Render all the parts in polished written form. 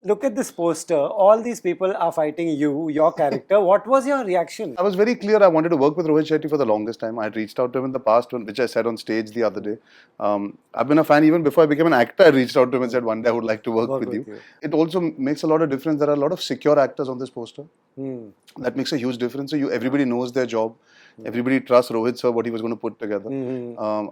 Look at this poster. All these people are fighting you, your character. What was your reaction? I was very clear I wanted to work with Rohit Shetty for the longest time. I had reached out to him in the past, which I said on stage the other day. I've been a fan even before I became an actor. I reached out to him and said, one day I would like to work with you. It also makes a lot of difference. There are a lot of secure actors on this poster. That makes a huge difference. So everybody knows their job. Everybody trusts Rohit sir, what he was going to put together.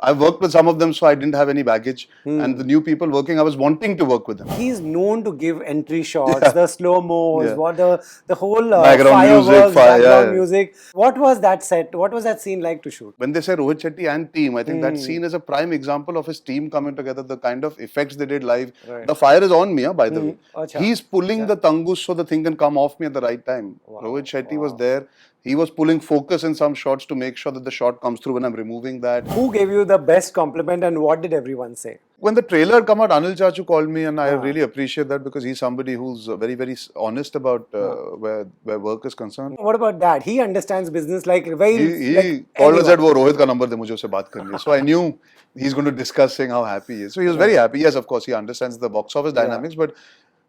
I've worked with some of them, so I didn't have any baggage. And the new people working, I was wanting to work with them. He's known to give entry shots, the slow-mos, what the whole Background music, fireworks, background music. What was that set? What was that scene like to shoot? When they say Rohit Shetty and team, I think that scene is a prime example of his team coming together, the kind of effects they did live. The fire is on me, by the way. He's pulling the tangus so the thing can come off me at the right time. Rohit Shetty was there. He was pulling focus in some shots to make sure that the shot comes through when I'm removing that. Who gave you the best compliment and what did everyone say? When the trailer came out, Anil Chachu called me, and I really appreciate that because he's somebody who's very, very honest about where work is concerned. What about that? He understands business like very. He called and said, "वो रोहित का number दे मुझे उससे बात करनी है." So I knew he's going to discuss saying how happy he is. So he was very happy. Yes, of course, he understands the box office dynamics, but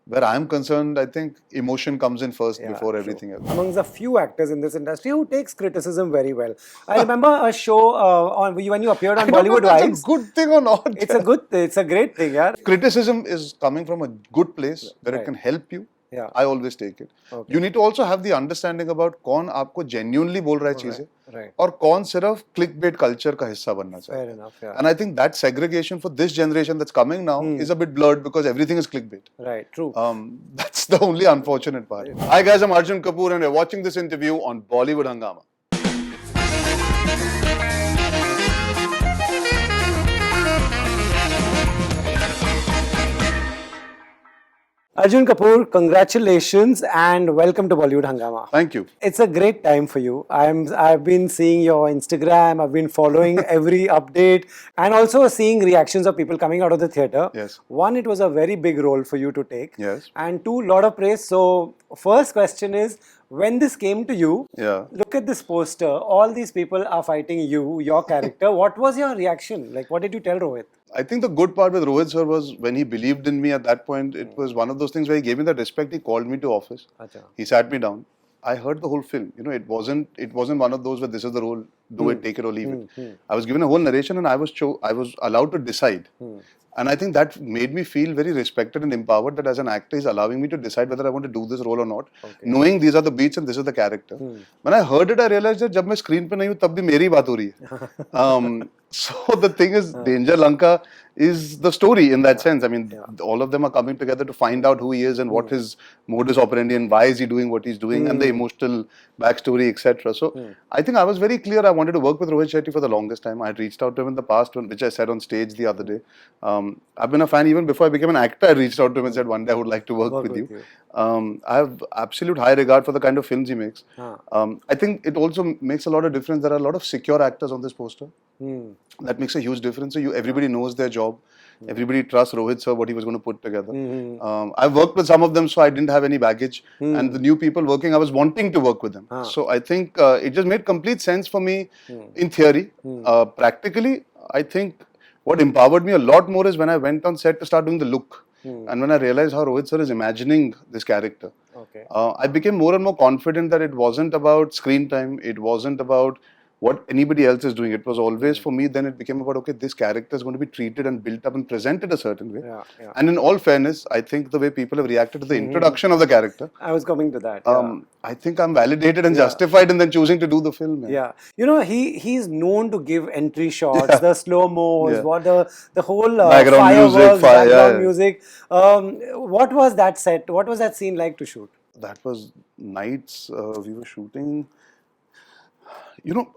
where I'm concerned, I think emotion comes in first before everything else. Amongst a few actors in this industry who takes criticism very well. I remember a show when you appeared on Bollywood Hungama. It's a good thing or not? It's a great thing, yeah. Criticism is coming from a good place where it can help you. I always take it. You need to also have the understanding about कौन आपको genuinely बोल रहा है चीजें और कौन सिर्फ clickbait culture का हिस्सा बनना चाहता है. Fair enough, yeah. And I think that segregation for this generation that's coming now is a bit blurred because everything is clickbait. Right, true. That's the only unfortunate part. Hi guys, I'm Arjun Kapoor and you're watching this interview on Bollywood Hungama. Arjun Kapoor, congratulations and welcome to Bollywood Hungama. Thank you. It's a great time for you. I've been seeing your Instagram, I've been following every update and also seeing reactions of people coming out of the theatre. Yes. One, it was a very big role for you to take. Yes. And two, lot of praise. So first question is, when this came to you, look at this poster. All these people are fighting you, your character. What was your reaction? Like, what did you tell Rohit? I think the good part with Rohit sir was when he believed in me at that point, it was one of those things where he gave me that respect. He called me to office. He sat me down. I heard the whole film. You know, it wasn't one of those where this is the role, do it, take it or leave it. I was given a whole narration and I was allowed to decide. And I think that made me feel very respected and empowered that as an actor, he's allowing me to decide whether I want to do this role or not. Knowing these are the beats and this is the character. When I heard it, I realized that जब मैं screen पे नहीं हूँ तब भी मेरी बात हो रही है. So the thing is, Danger Lanka is the story in that sense. I mean, all of them are coming together to find out who he is and what his modus operandi and why is he doing what he's doing and the emotional backstory, etc. So I think I was very clear I wanted to work with Rohit Shetty for the longest time. I had reached out to him in the past, which I said on stage the other day. I've been a fan even before I became an actor. I reached out to him and said, one day I would like to work with you. I have absolute high regard for the kind of films he makes. I think it also makes a lot of difference. There are a lot of secure actors on this poster. That makes a huge difference. So everybody knows their job. Everybody trusts Rohit sir, what he was going to put together. I've worked with some of them, so I didn't have any baggage. And the new people working, I was wanting to work with them. So I think it just made complete sense for me in theory. Practically, I think what empowered me a lot more is when I went on set to start doing the look. And when I realized how Rohit sir is imagining this character, I became more and more confident that it wasn't about screen time, it wasn't about what anybody else is doing. It was always for me, then it became about, okay, this character is going to be treated and built up and presented a certain way. And in all fairness, I think the way people have reacted to the introduction of the character. I was coming to that. I think I'm validated and justified in then choosing to do the film. You know, he's known to give entry shots, the slow-mos, what the whole background fireworks, background music. What was that set? What was that scene like to shoot? That was nights we were shooting. You know,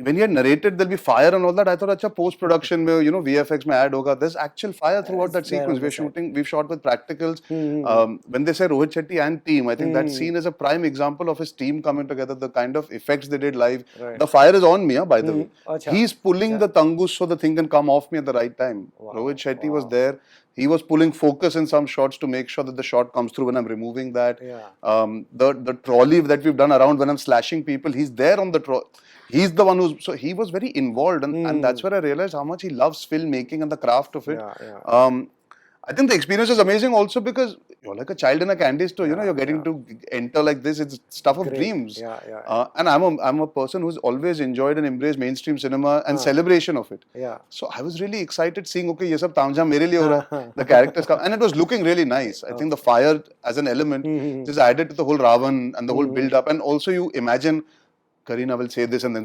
when he had narrated there'll be fire and all that, I thought, acha, post-production mein, you know, VFX mein add hoga. There's actual fire throughout that sequence. We've shot with practicals. When they say Rohit Shetty and team, I think that scene is a prime example of his team coming together, the kind of effects they did live. The fire is on me, by the way. He's pulling the tangus so the thing can come off me at the right time. Rohit Shetty was there. He was pulling focus in some shots to make sure that the shot comes through when I'm removing that. The trolley that we've done around when I'm slashing people, he's there on the trolley. He's the one who's, so he was very involved and that's where I realized how much he loves filmmaking and the craft of it. I think the experience is amazing also because you're like a child in a candy store. You know, you're getting to enter like this. It's stuff of dreams. And I'm a person who's always enjoyed and embraced mainstream cinema and celebration of it. So I was really excited seeing, okay, ये सब तामझाम मेरे लिए हो रहा है. The characters come, and it was looking really nice. I think the fire as an element just added to the whole Ravan and the whole build up. And also you imagine Kareena will say this and then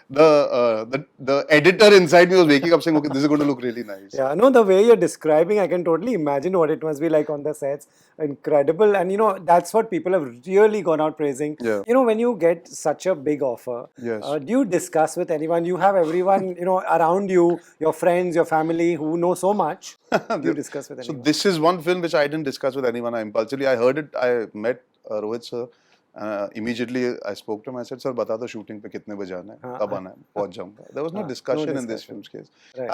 the editor inside me was waking up saying, okay, this is going to look really nice. Yeah, no, the way you're describing, I can totally imagine what it must be like on the sets. Incredible. And you know, that's what people have really gone out praising. You know, when you get such a big offer, do you discuss with anyone? You have everyone, you know, around you, your friends, your family who know so much. Do you discuss with anyone? So this is one film which I didn't discuss with anyone. I impulsively, I heard it, I met Rohit sir. Immediately I spoke to him. I said, "Sir, bata do shooting pe kitne baje aana hai, kab aana hai, pahunch jaunga." There was no discussion in this film's case.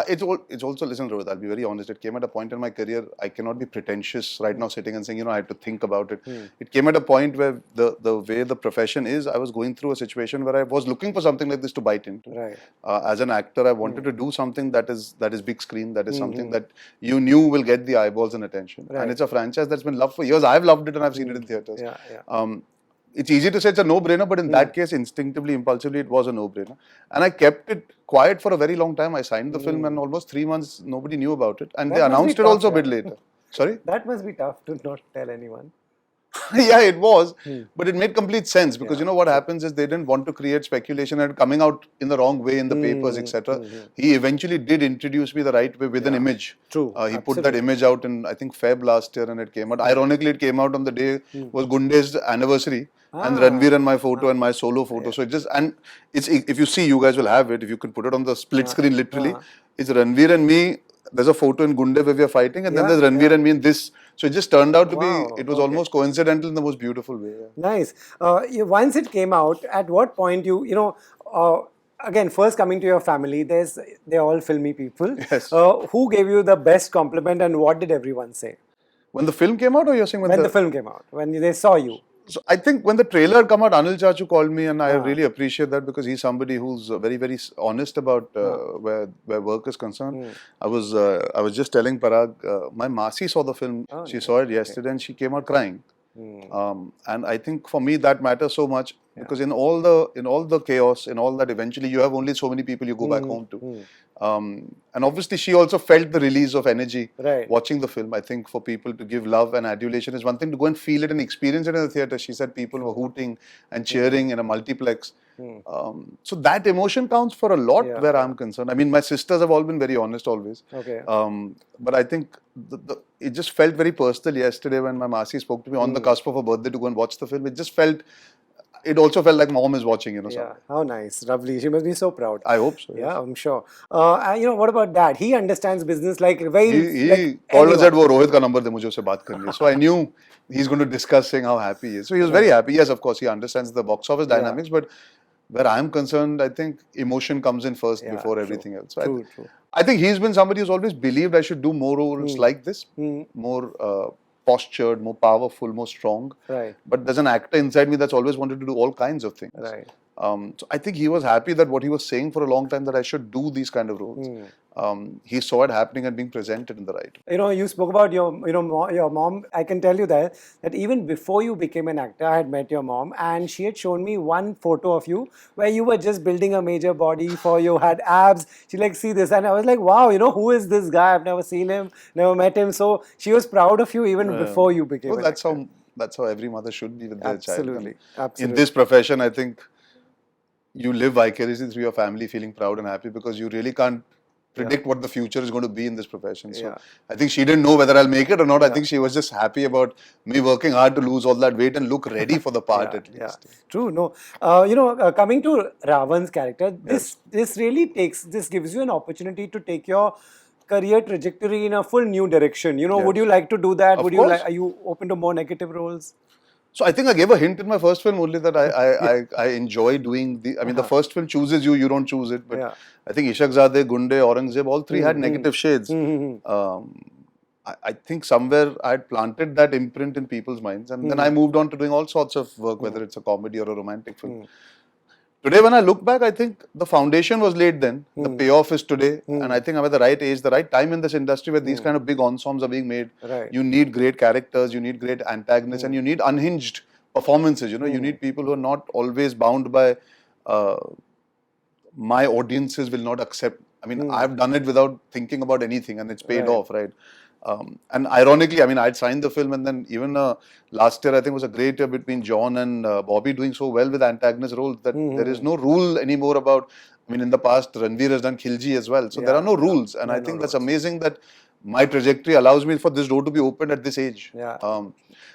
It's also, listen, Rohit, I'll be very honest. It came at a point in my career, I cannot be pretentious right now sitting and saying, you know, I have to think about it. It came at a point where the way the profession is, I was going through a situation where I was looking for something like this to bite into. As an actor, I wanted to do something that is big screen, that is something that you knew will get the eyeballs and attention. And it's a franchise that's been loved for years. I've loved it and I've seen it in theatres. It's easy to say it's a no-brainer, but in that case, instinctively, impulsively, it was a no-brainer. And I kept it quiet for a very long time. I signed the film and almost 3 months, nobody knew about it. And they announced it also a bit later. Sorry? That must be tough to not tell anyone. Yeah, it was. But it made complete sense because you know what happens is they didn't want to create speculation and coming out in the wrong way in the papers, etc. He eventually did introduce me the right way with an image. He put that image out in, I think, Feb last year and it came out. Ironically, it came out on the day was Gunde's anniversary. And Ranveer and my photo and my solo photo. So it just, and it's, if you see, you guys will have it, if you could put it on the split screen literally, it's Ranveer and me. There's a photo in Gunde where we are fighting, and then there's Ranveer and me in this. So it just turned out to be, it was almost coincidental in the most beautiful way. Nice. Once it came out, at what point you know, again, first coming to your family, they're all filmy people. Who gave you the best compliment and what did everyone say? When the film came out, or you're saying when the film came out, when they saw you? So I think when the trailer had come out, Anil Chachu called me, and I really appreciate that because he's somebody who's very, very honest about where work is concerned. I was just telling Parag, my Masi saw the film. She saw it yesterday, and she came out crying. And I think for me that matters so much because in all the chaos, in all that, eventually you have only so many people you go back home to. And obviously she also felt the release of energy watching the film. I think for people to give love and adulation is one thing, to go and feel it and experience it in the theatre. She said people were hooting and cheering in a multiplex. So that emotion counts for a lot where I'm concerned. I mean, my sisters have all been very honest always. But I think it just felt very personal yesterday when my Masi spoke to me on the cusp of her birthday to go and watch the film. It also felt like mom is watching, you know. Yeah, how nice, lovely. She must be so proud. I hope so. Yeah, I'm sure. You know, what about dad? He understands business like very. He called and said, "वो रोहित का number दे मुझे उससे बात करनी है." So I knew he's going to discuss saying how happy he is. So he was very happy. Yes, of course, he understands the box office dynamics, but where I'm concerned, I think emotion comes in first before everything else. So True. I think he's been somebody who's always believed I should do more roles like this, more postured, more powerful, more strong. But there's an actor inside me that's always wanted to do all kinds of things. So I think he was happy that what he was saying for a long time, that I should do these kind of roles. He saw it happening and being presented in the right way. You know, you spoke about your mom. I can tell you that even before you became an actor, I had met your mom and she had shown me one photo of you where you were just building a major body you had abs. She like, see this, and I was like, wow, you know, who is this guy? I've never seen him, never met him. So she was proud of you even before you became an actor. That's how every mother should be with their child. Absolutely. In this profession, I think you live vicariously through your family feeling proud and happy because you really can't predict what the future is going to be in this profession. So I think she didn't know whether I'll make it or not. I think she was just happy about me working hard to lose all that weight and look ready for the part at least. True. No, you know, coming to Ravan's character, this really gives you an opportunity to take your career trajectory in a full new direction. You know, would you like to do that? Are you open to more negative roles? So I think I gave a hint in my first film only that I enjoy doing the first film chooses you don't choose it. But I think Ishaqzadeh, Gunde, Aurangzeb, all three had negative shades. I think somewhere I had planted that imprint in people's minds, and then I moved on to doing all sorts of work, whether it's a comedy or a romantic film. Today, when I look back, I think the foundation was laid then. The payoff is today. And I think I'm at the right age, the right time in this industry where these kind of big ensembles are being made. Right. You need great characters, you need great antagonists, and you need unhinged performances. You know, you need people who are not always bound by my audiences will not accept. I mean, I've done it without thinking about anything, and it's paid off, right? And ironically, I mean, I'd signed the film, and then even last year, I think was a great year between John and Bobby doing so well with antagonist roles that there is no rule anymore about. I mean, in the past, Ranveer has done Khilji as well, so there are no rules, and I think that's amazing that my trajectory allows me for this door to be opened at this age. Yeah.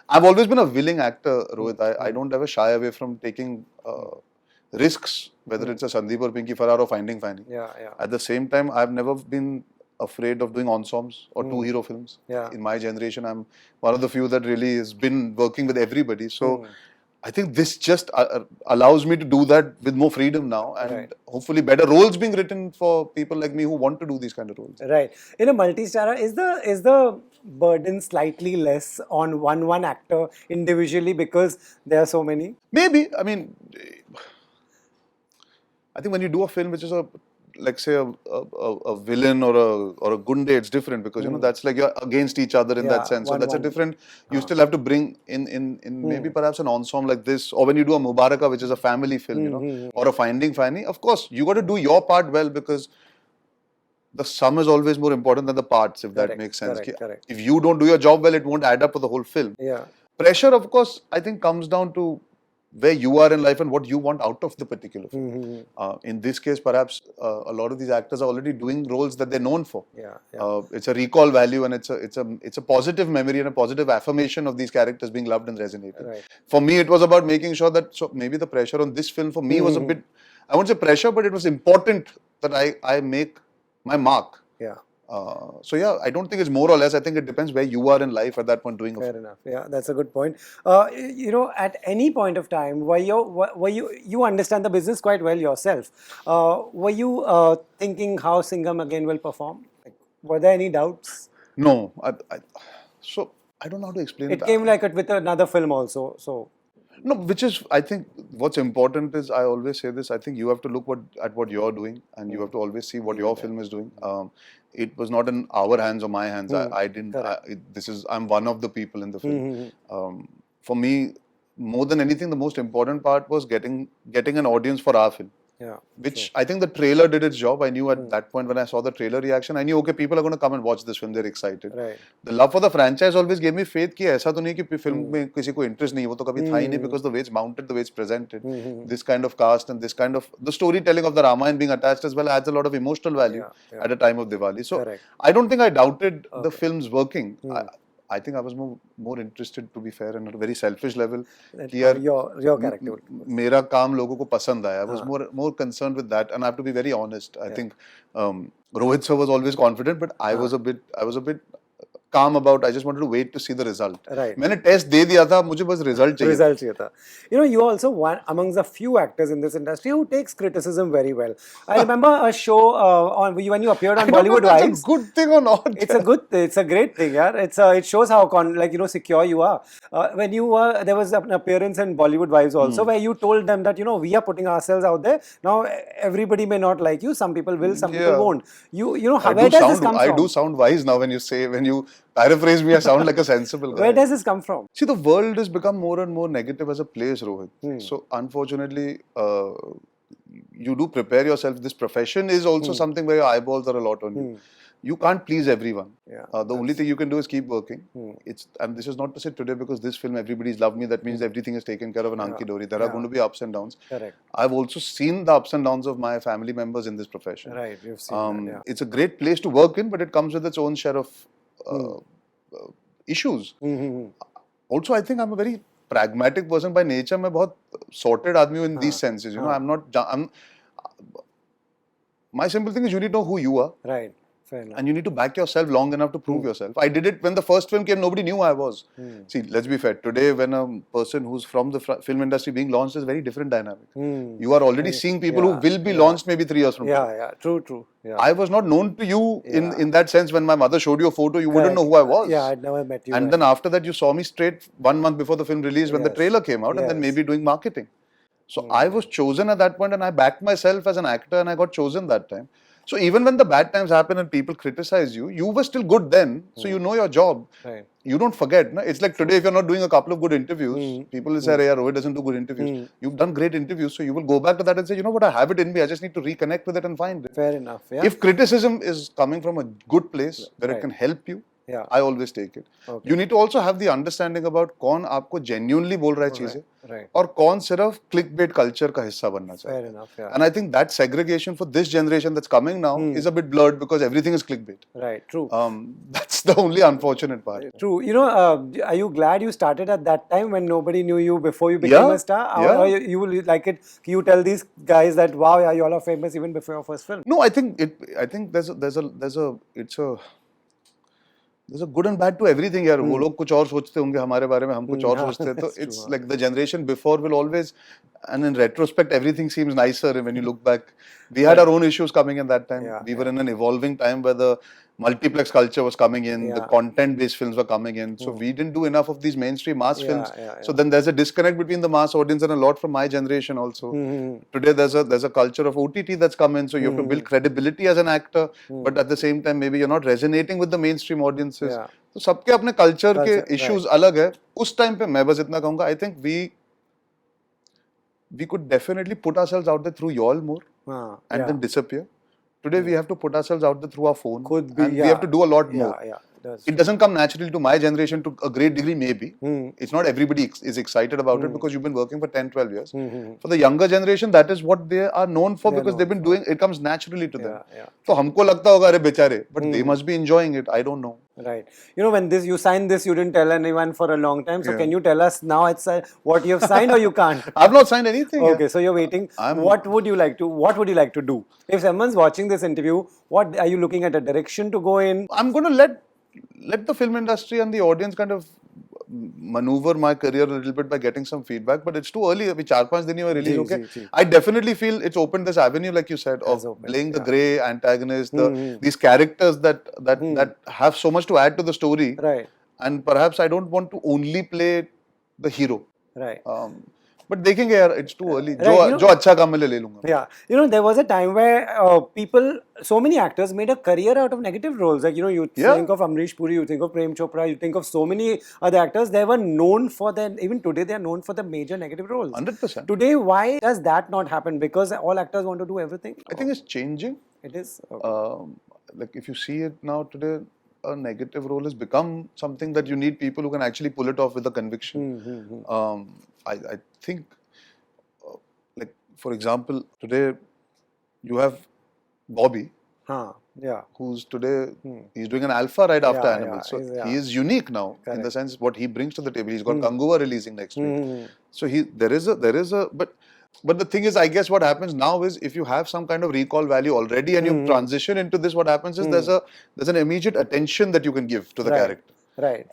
I've always been a willing actor, Rohit. I don't ever shy away from taking risks, whether it's a Sandeep or Pinky Farrar or Finding Fanny. Yeah, yeah. At the same time, I've never been afraid of doing ensembles or two hero films. Yeah. In my generation, I'm one of the few that really has been working with everybody. So I think this just allows me to do that with more freedom now, and hopefully better roles being written for people like me who want to do these kind of roles. Right. In a multi-starrer, is the burden slightly less on one actor individually because there are so many? Maybe. I mean, I think when you do a film which is like say a villain or a gunde, it's different because you know that's like you're against each other in that sense. So that's a different. You still have to bring in maybe perhaps an ensemble like this, or when you do a Mubaraka, which is a family film, you know, or a Finding Fanny. Of course, you got to do your part well because the sum is always more important than the parts, if that makes sense. Correct. If you don't do your job well, it won't add up for the whole film. Yeah. Pressure, of course, I think comes down to where you are in life and what you want out of the particular film. In this case, perhaps a lot of these actors are already doing roles that they're known for. It's a recall value, and it's a positive memory and a positive affirmation of these characters being loved and resonating. Right. For me, it was about making sure that maybe the pressure on this film for me was a bit, I won't say pressure, but it was important that I make my mark. Yeah. So yeah, I don't think it's more or less. I think it depends where you are in life at that point doing. Fair enough. Yeah, that's a good point. You know, at any point of time, were you understand the business quite well yourself? Were you thinking how Singham again will perform? Like, were there any doubts? No, so I don't know how to explain it. It came like it with another film also. So. No, which is, I think what's important is, I always say this, I think you have to look at what you're doing, and you have to always see what your film is doing. It was not in our hands or my hands. I didn't, I'm one of the people in the film. For me, more than anything, the most important part was getting an audience for our film. Yeah, which I think the trailer did its job. I knew at that point when I saw the trailer reaction, I knew, okay, people are going to come and watch this film. They're excited. Right. The love for the franchise always gave me faith कि ऐसा तो नहीं कि film में किसी को interest नहीं, वो तो कभी था ही नहीं, because the way it's mounted, the way it's presented, this kind of cast and this kind of the storytelling of the Ramayana being attached as well adds a lot of emotional value at a time of Diwali. So I don't think I doubted the film's working. I think I was more interested, to be fair, and at a very selfish level. Your character. मेरा काम लोगों को पसंद आया. I was more concerned with that, and I have to be very honest. I think Rohit sir was always confident, but I was a bit calm about. I just wanted to wait to see the result. Right. मैंने test दे दिया था, मुझे बस result चाहिए था. You know, you are also one amongst the few actors in this industry who takes criticism very well. I remember a show when you appeared on Bollywood Hungama. It's a good thing or not? It's a great thing, yeah. It shows how secure you are. When you were, there was an appearance in Bollywood Wives also where you told them that we are putting ourselves out there. Now everybody may not like you. Some people will, some people won't. Where does this come from? I do sound wise now when you paraphrase me. I sound like a sensible guy. Where does this come from? See, the world has become more and more negative as a place, Rohit. So unfortunately, you do prepare yourself. This profession is also something where your eyeballs are a lot on you. You can't please everyone. The only thing you can do is keep working. And this is not to say today because this film everybody's loved me, that means everything is taken care of in hunky dory. There are going to be ups and downs. Correct. I've also seen the ups and downs of my family members in this profession. Right, we've seen that, It's a great place to work in, but it comes with its own share of issues. Also, I think I'm a very pragmatic person by nature. मैं बहुत sorted आदमी हूँ in these senses. My simple thing is you need to know who you are. Right. Fair enough. And you need to back yourself long enough to prove yourself. I did it when the first film came, nobody knew I was. See, let's be fair. Today, when a person who's from the film industry being launched is a very different dynamic. You are already seeing people who will be launched maybe 3 years from now. Yeah, true. Yeah. I was not known to you in that sense. When my mother showed you a photo, you wouldn't know who I was. Yeah, I'd never met you. And then after that, you saw me straight 1 month before the film release when the trailer came out, and then maybe doing marketing. So I was chosen at that point, and I backed myself as an actor, and I got chosen that time. So even when the bad times happen and people criticize you, you were still good then. So you know your job. Right. You don't forget. No? It's like today, if you're not doing a couple of good interviews, people will say, "Yeah, Rohit doesn't do good interviews." You've done great interviews, so you will go back to that and say, "You know what? I have it in me. I just need to reconnect with it and find it." Fair enough. Yeah. If criticism is coming from a good place where it can help you, yeah. I always take it. Okay. You need to also have the understanding about कौन आपको genuinely बोल रहा है चीजें, और कौन सिर्फ clickbait culture का हिस्सा बनना चाहता है. Fair enough. Yeah. And I think that segregation for this generation that's coming now is a bit blurred because everything is clickbait. Right. True. That's the only unfortunate part. True. You know, are you glad you started at that time when nobody knew you before you became a star? Yeah. Or you will like it? You tell these guys that wow, yeah, you all are famous even before your first film. No, I think there's a good and bad to everything यार. वो लोग कुछ और सोचते होंगे हमारे बारे में, हम कुछ और सोचते हैं. तो it's like the generation before will always, and in retrospect everything seems nicer when you look back. We had our own issues coming in that time. Yeah, we were in an evolving time where the multiplex culture was coming in, the content-based films were coming in. So we didn't do enough of these mainstream mass films. So then there's a disconnect between the mass audience and a lot from my generation also. Today there's a culture of OTT that's come in, so you have to build credibility as an actor, but at the same time maybe you're not resonating with the mainstream audiences. So सबके अपने culture के issues अलग है. उस time पे मैं बस इतना कहूँगा, I think we could definitely put ourselves out there through y'all more and then disappear. Today we have to put ourselves out there through our phone, and we have to do a lot more. It doesn't come naturally to my generation to a great degree, maybe. It's not everybody is excited about it because you've been working for 10, 12 years. For the younger generation, that is what they are known for because they've been doing it. Comes naturally to them. So हमको लगता होगा अरे बेचारे, but they must be enjoying it. I don't know. Right. You know, when you signed this, you didn't tell anyone for a long time. So can you tell us now it's what you have signed or you can't? I've not signed anything. Okay, so you're waiting. What would you like to do? If someone's watching this interview, what are you looking at a direction to go in? I'm going to let the film industry and the audience kind of maneuver my career a little bit by getting some feedback, but it's too early. Abhi 4-5 दिन ही हुए release होके. I definitely feel it's opened this avenue, like you said, of playing the grey antagonist, these characters that have so much to add to the story. Right. And perhaps I don't want to only play the hero. Right. But देखेंगे यार, it's too early. जो अच्छा काम मिले ले लूँगा. Yeah, you know, there was a time where so many actors made a career out of negative roles. Like, you know, you think of Amrish Puri, you think of Prem Chopra, you think of so many other actors. They were known for even today they are known for the major negative roles. 100%. Today, why does that not happen? Because all actors want to do everything? I think it's changing. It is? Okay. Like if you see it now today, a negative role has become something that you need people who can actually pull it off with a conviction. I think, like for example, today you have Bobby, who's today he's doing an alpha right after Animals. So he is unique now in the sense what he brings to the table. He's got Ganguva releasing next week. So there is a but the thing is, I guess what happens now is if you have some kind of recall value already and you transition into this, what happens is there's an immediate attention that you can give to the character. Right.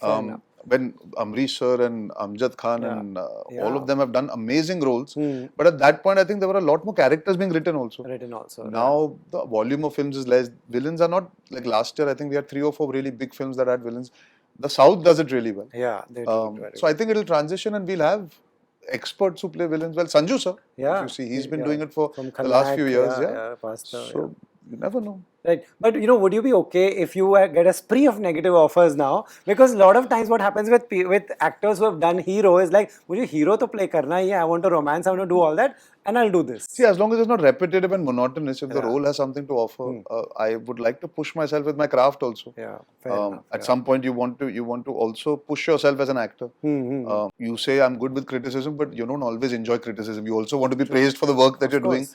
When Amrish sir and Amjad Khan and all of them have done amazing roles, but at that point I think there were a lot more characters being written also. Now the volume of films is less. Villains are not like last year. I think we had 3 or 4 really big films that had villains. The South does it really well. Yeah, they do. So I think it will transition and we'll have experts who play villains well. Sanju sir, if you see, he's been doing it for the last few years. So you never know. Right. But, you know, would you be okay if you get a spree of negative offers now? Because a lot of times what happens with actors who have done hero is like, mujhe hero to play karna hai, I want to romance, I want to do all that, and I'll do this. See, as long as it's not repetitive and monotonous, if the role has something to offer, I would like to push myself with my craft also. Yeah. Fair enough, at some point, you want to also push yourself as an actor. You say I'm good with criticism, but you don't always enjoy criticism. You also want to be praised for the work that you're doing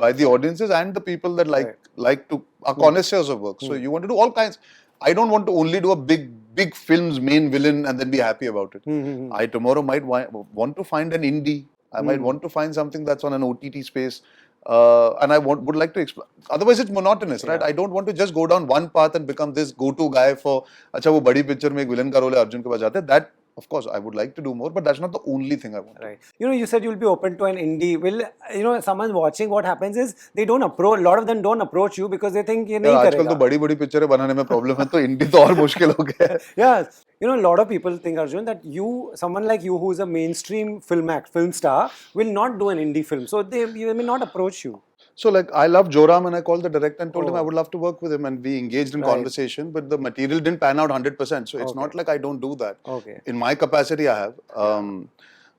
by the audiences and the people that like to are connoisseurs of work. So you want to do all kinds. I don't want to only do a big film's main villain and then be happy about it. I tomorrow might want to find an indie. I might want to find something that's on an OTT space. And I would like to explore. Otherwise, it's monotonous, right? I don't want to just go down one path and become this go-to guy for, acha wo badi picture mein ek villain ka role hai, Arjun ke paas jaate. of course, I would like to do more, but that's not the only thing I want. Right. You know, you said you'll be open to an indie. Will, you know, someone watching, what happens is they don't approach, a lot of them don't approach you because they think ये नहीं आजकल तो करेगा. बड़ी-बड़ी पिक्चरें बनाने में problem है, तो इंडी तो और मुश्किल हो गया है. Yeah, you know, a lot of people think, Arjun, that you, someone like you who is a mainstream film star, will not do an indie film. So they may not approach you. So like I love Joram and I called the director and told him I would love to work with him and we engaged in conversation, but the material didn't pan out 100%. So it's not like I don't do that. Okay. In my capacity, I have.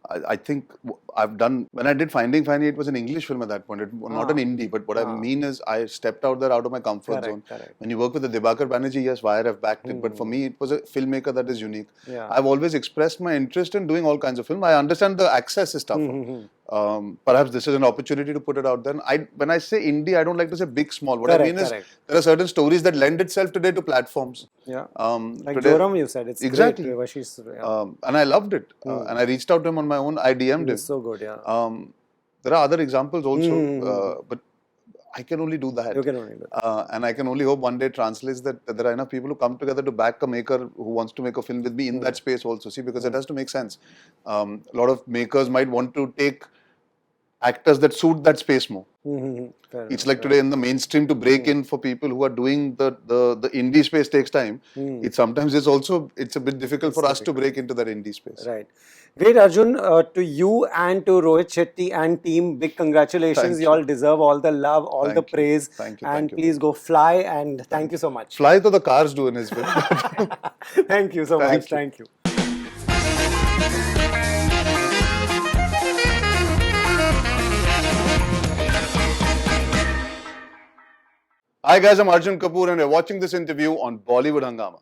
I think I've done, when I did Finding Fanny, it was an English film at that point, not an indie. But what I mean is I stepped out there out of my comfort zone. When you work with the Dibakar Banerjee, yes, Wire, I've backed it. But for me, it was a filmmaker that is unique. I've always expressed my interest in doing all kinds of film. I understand the access is tougher. Perhaps this is an opportunity to put it out there. When I say indie, I don't like to say big, small. What I mean is there are certain stories that lend itself today to platforms. Yeah. Like Joram, you said, it's exactly. Great. And I loved it. And I reached out to him on my own. I DM'd him. It's so good, yeah. There are other examples also, but I can only do that. You can only do that. And I can only hope one day translates that there are enough people who come together to back a maker who wants to make a film with me in that space also. See, because it has to make sense. A lot of makers might want to take actors that suit that space more. It's like today in the mainstream to break in for people who are doing the indie space takes time. It's a bit difficult for us to break into that indie space. Right. Great, Arjun. To you and to Rohit Shetty and team, big congratulations. You all deserve all the love, all the praise. Thank you. And please go fly, and thank you so much. Fly to the cars do in his film. Thank you so much. Thank you. Hi guys, I'm Arjun Kapoor and you're watching this interview on Bollywood Hungama.